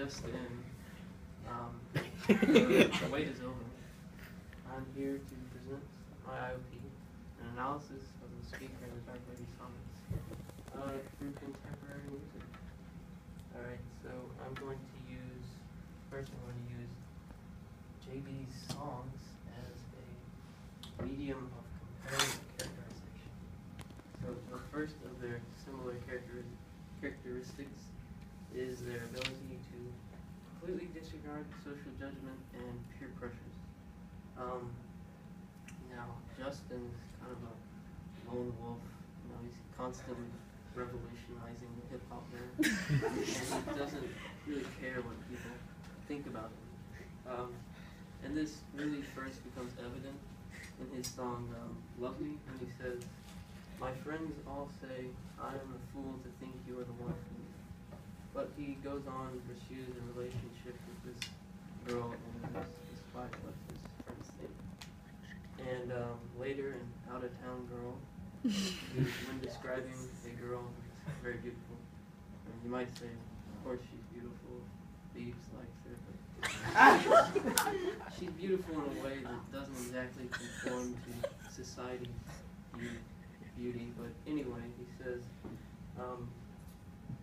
just in. The wait is over. I'm here to present my IOP, an analysis of the speaker in the Dark Lady Sonnets through contemporary music. Alright, so I'm going to use JB's songs as a medium of comparative characterization. So the first of their similar characteristics is their ability to completely disregard social judgment and peer pressures. Now, Justin is kind of a lone wolf. He's constantly revolutionizing the hip-hop man, and he doesn't really care what people think about him. And this really first becomes evident in his song Love Me, when he says, "My friends all say I am a fool to think you are the one for me." But he goes on and pursues a relationship with this girl, and despite what his friends think. And later in Out of Town Girl, when describing a girl who's very beautiful, and you might say, of course she's beautiful, Biebs likes her, but she's beautiful in a way that doesn't exactly conform to society's beauty. But anyway, he says,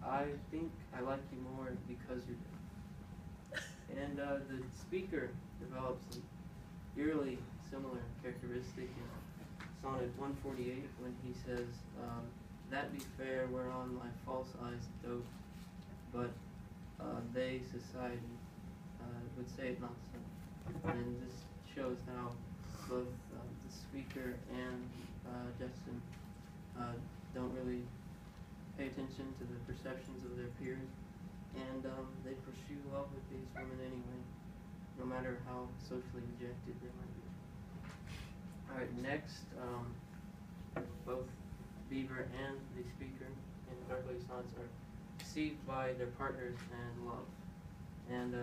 I think I like you more because you're different. And the speaker develops an eerily similar characteristic in Sonnet 148 when he says, "That be fair whereon my false eyes dote, but they, society, would say it not so." And this shows how both the speaker and Justin don't really pay attention to the perceptions of their peers, and they pursue love with these women anyway, no matter how socially rejected they might be. Alright, next, both Bieber and the speaker in Dark Lady Sonnets are deceived by their partners and love. And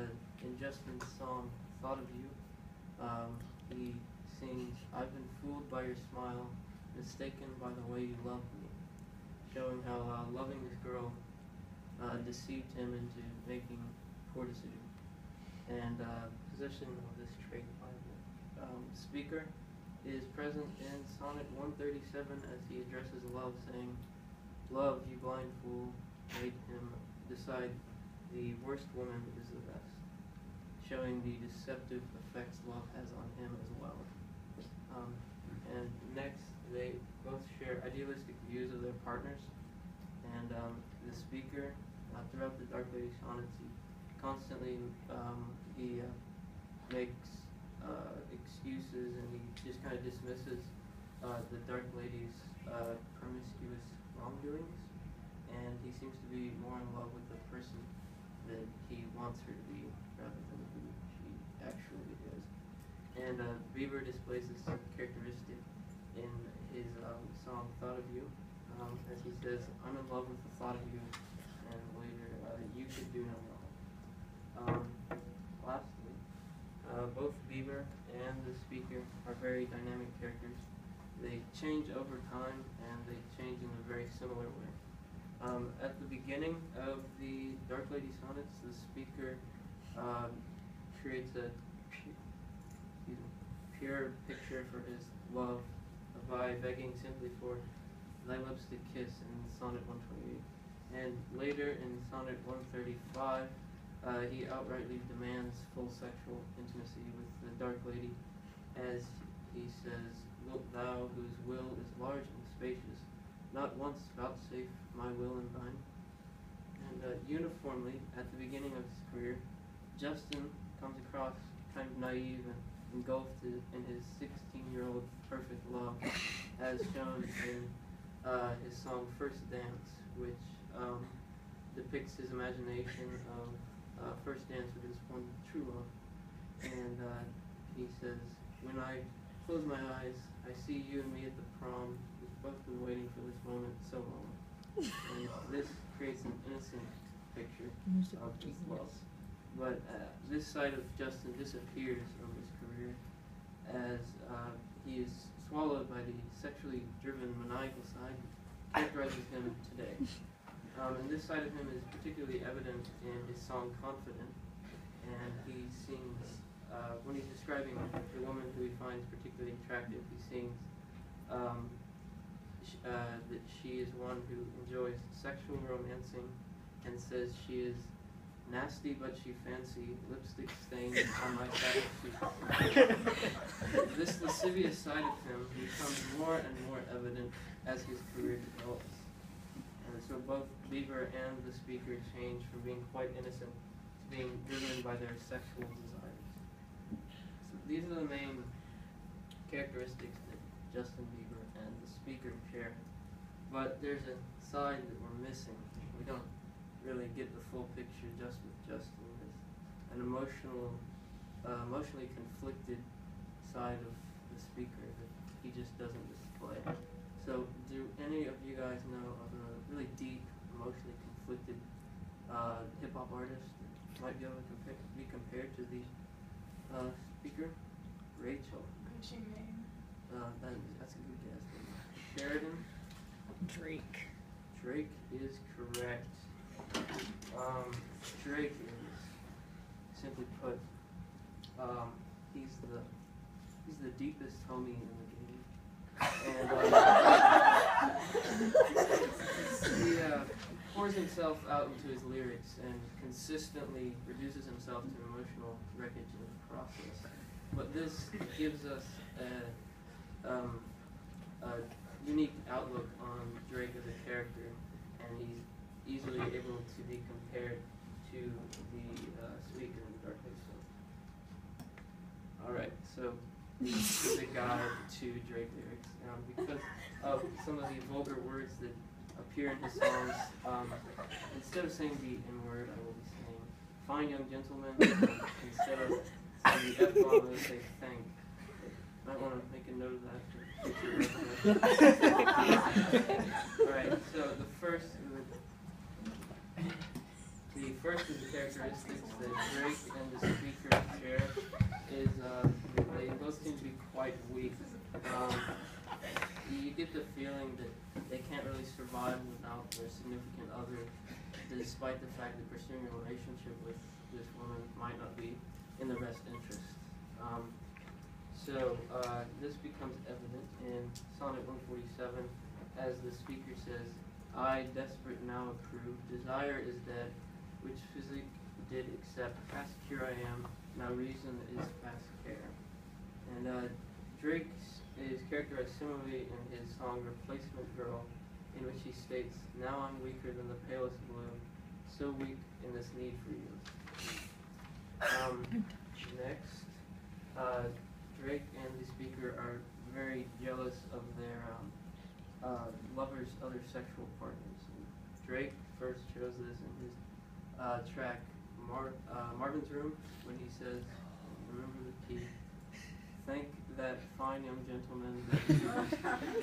in Justin's song, Thought of You, he sings, "I've been fooled by your smile, mistaken by the way you love me," showing how loving this girl deceived him into making poor decisions. And possession of this trait by the speaker is present in Sonnet 137 as he addresses love, saying, "Love, you blind fool, made him decide the worst woman is the best," showing the deceptive effects love has on him as well. And next, they both share idealistic views of their partners, and the speaker, throughout the Dark Lady Sonnets, he constantly makes excuses, and he just kind of dismisses the Dark Lady's promiscuous wrongdoings, and he seems to be more in love with the person that he wants her to be rather than who she actually is. And Bieber displays this characteristic in his song Thought of You, as he says, "I'm in love with the thought of you," and later, "You could do no wrong." Lastly, both Bieber and the speaker are very dynamic characters. They change over time, and they change in a very similar way. At the beginning of the Dark Lady Sonnets, the speaker creates a pure picture for his love by begging simply for thy lips to kiss in Sonnet 128. And later in Sonnet 135, he outrightly demands full sexual intimacy with the Dark Lady, as he says, "Wilt thou, whose will is large and spacious, not once vouchsafe my will and thine?" And uniformly, at the beginning of his career, Justin comes across kind of naive and engulfed in his 16-year-old perfect love, as shown in his song First Dance, which depicts his imagination of first dance with his one true love. And he says, "When I close my eyes, I see you and me at the prom. We've both been waiting for this moment so long." And this creates an innocent picture of his love. But this side of Justin disappears over his career as he is swallowed by the sexually driven maniacal side that characterizes him today. And this side of him is particularly evident in his song Confident. And he sings, when he's describing the woman who he finds particularly attractive, he sings that she is one who enjoys sexual romancing and says she is nasty but she fancy, lipstick stains on my saddle sheet. This lascivious side of him becomes more and more evident as his career develops. And so both Bieber and the speaker change from being quite innocent to being driven by their sexual desires. So these are the main characteristics that Justin Bieber and the speaker share. But there's a side that we're missing. We don't really get the full picture just with Justin. There's an emotionally conflicted side of the speaker that he just doesn't display. So do any of you guys know of a really deep, emotionally conflicted hip-hop artist that might be able to be compared to the speaker? Rachel. Gucci Mane. That's a good guess. Sheridan? Drake. Drake is correct. Drake is, simply put, he's the deepest homie in the game. And he pours himself out into his lyrics and consistently reduces himself to emotional wreckage in the process. But this gives us a unique outlook on Drake as a character, and he's easily able to be compared to the speaker in Dark Lady Sonnets. Alright, so he's a guide to Drake lyrics. Because of some of the vulgar words that appear in his songs, instead of saying the N-word, I will be saying fine young gentlemen. Instead of saying the F-bomb, I will say thank. Might want to make a note of that for future reference. Alright, so the first of the characteristics that Drake and the speaker share is they both seem to be quite weak. You get the feeling that they can't really survive without their significant other, despite the fact that pursuing a relationship with this woman might not be in their best interest. So this becomes evident in Sonnet 147 as the speaker says, I desperate now approve, desire is dead, which physic did accept, past cure I am, now reason is past care. And Drake is characterized similarly in his song Replacement Girl, in which he states, now I'm weaker than the palest blue, so weak in this need for you. Next, Drake and the speaker are very jealous of their lovers' other sexual partners. And Drake first shows this in his track Marvin's Room, when he says, remember the key, thank that fine young gentleman that you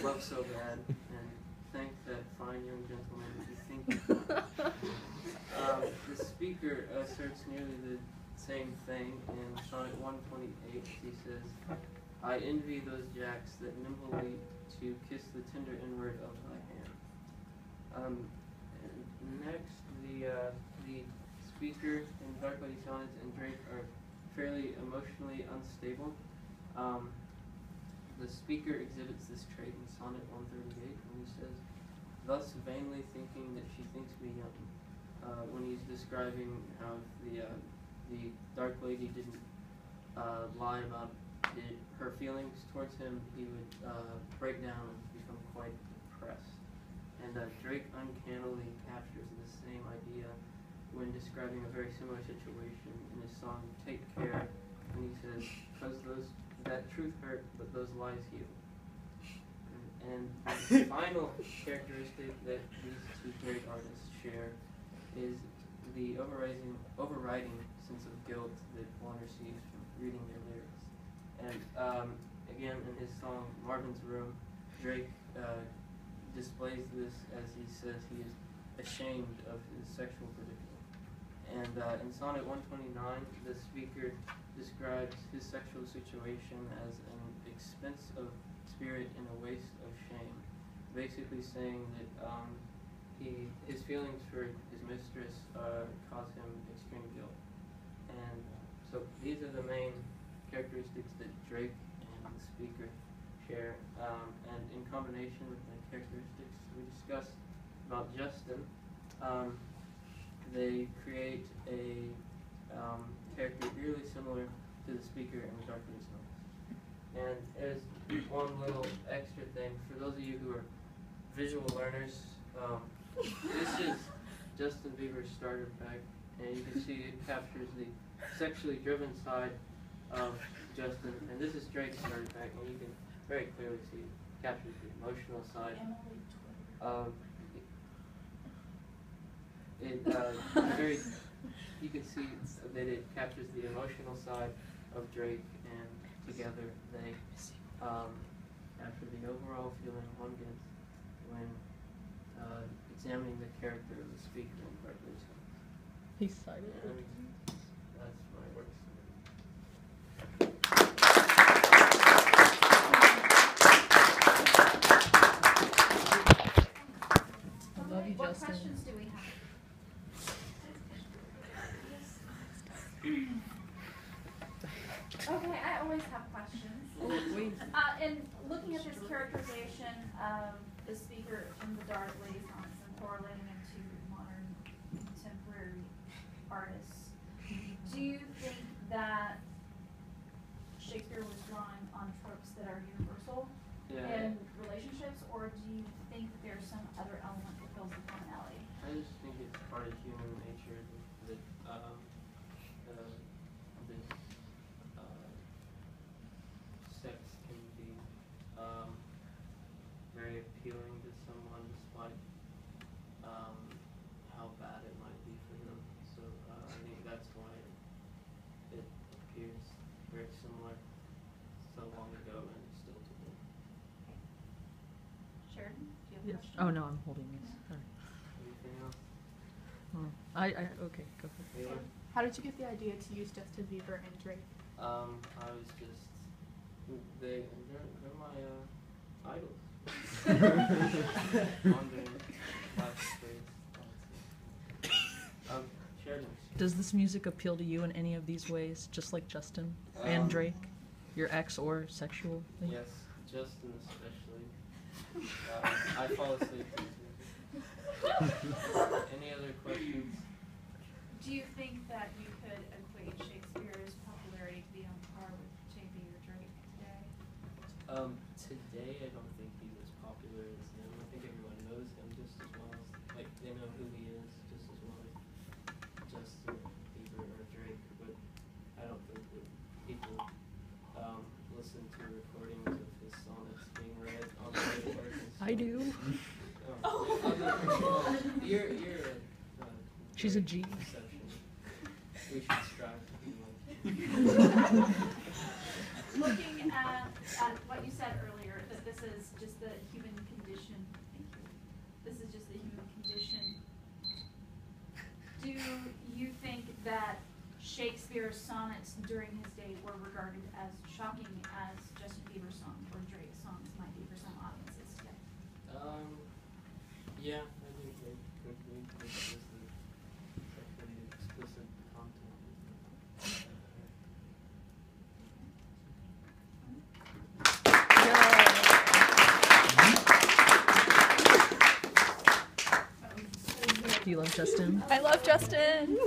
love so bad, and thank that fine young gentleman that you think you love. The speaker asserts nearly the same thing in Sonnet 128. He says, I envy those jacks that nimbly to kiss the tender inward of thy hand. And next, the speaker in Dark Lady Sonnets and Drake are fairly emotionally unstable. The speaker exhibits this trait in Sonnet 138 when he says, thus vainly thinking that she thinks me young. When he's describing how the Dark Lady didn't lie about her feelings towards him, he would break down and become quite depressed. And Drake uncannily captures the same idea when describing a very similar situation in his song Take Care, when he says, because that truth hurt, but those lies heal. And the final characteristic that these two great artists share is the overriding sense of guilt that one receives from reading their lyrics. And again, in his song Marvin's Room, Drake displays this as he says he is ashamed of his sexual predicament. And in Sonnet 129, the speaker describes his sexual situation as an expense of spirit and a waste of shame, basically saying that his feelings for his mistress cause him extreme guilt. And so these are the main characteristics that Drake and the speaker share. And in combination with the characteristics we discussed about Justin, they create a character really similar to the speaker in the Dark Lady Sonnets. And there's one little extra thing for those of you who are visual learners. This is Justin Bieber's starter pack, and you can see it captures the sexually driven side of Justin, and this is Drake's starter pack, and you can very clearly see it captures the emotional side of it. You can see that it captures the emotional side of Drake, and together they capture the overall feeling one gets when examining the character of the speaker in Dark Lady Sonnets. He's cited. And that's my work I love you, What Justin. questions do we have? Okay, I always have questions. In looking at this characterization of the speaker in the Dark Lady Sonnets and correlating it to modern contemporary artists, do you think that Shakespeare was drawing on tropes that are universal in relationships, or do you think that there's some other element that fills the commonality? I just think it's part of human nature that sex can be very appealing to someone despite how bad it might be for them. So I think that's why it appears very similar so long ago and still today. Sheridan, do you have a Yes. question? Oh no, I'm holding this. Sorry. Anything else? Okay, go for it. Taylor? How did you get the idea to use Justin Bieber and Drake? I was just they're my idols. Wondering Sheridan. Does this music appeal to you in any of these ways, just like Justin and Drake? Your ex or sexual thing? Yes, Justin especially. I fall asleep to music. Any other questions? Do you think that you could equate Shakespeare's popularity to be on par with J.B. or Drake today? Today I don't think he's as popular as him. I think everyone knows him just as well as, like, they know who he is just as well as Justin Bieber or Drake, but I don't think that people listen to recordings of his sonnets being read on the radio. I do. You're She's a G. exception. We should strive to be like. Looking at what you said earlier, that this is just the human condition. Thank you. This is just the human condition. Do you think that Shakespeare's sonnets during his day were regarded as shocking as Justin Bieber's songs or Drake's songs might be for some audiences today? Yeah, I think they could be. It's just the sexually explicit content. Do you love Justin? I love Justin.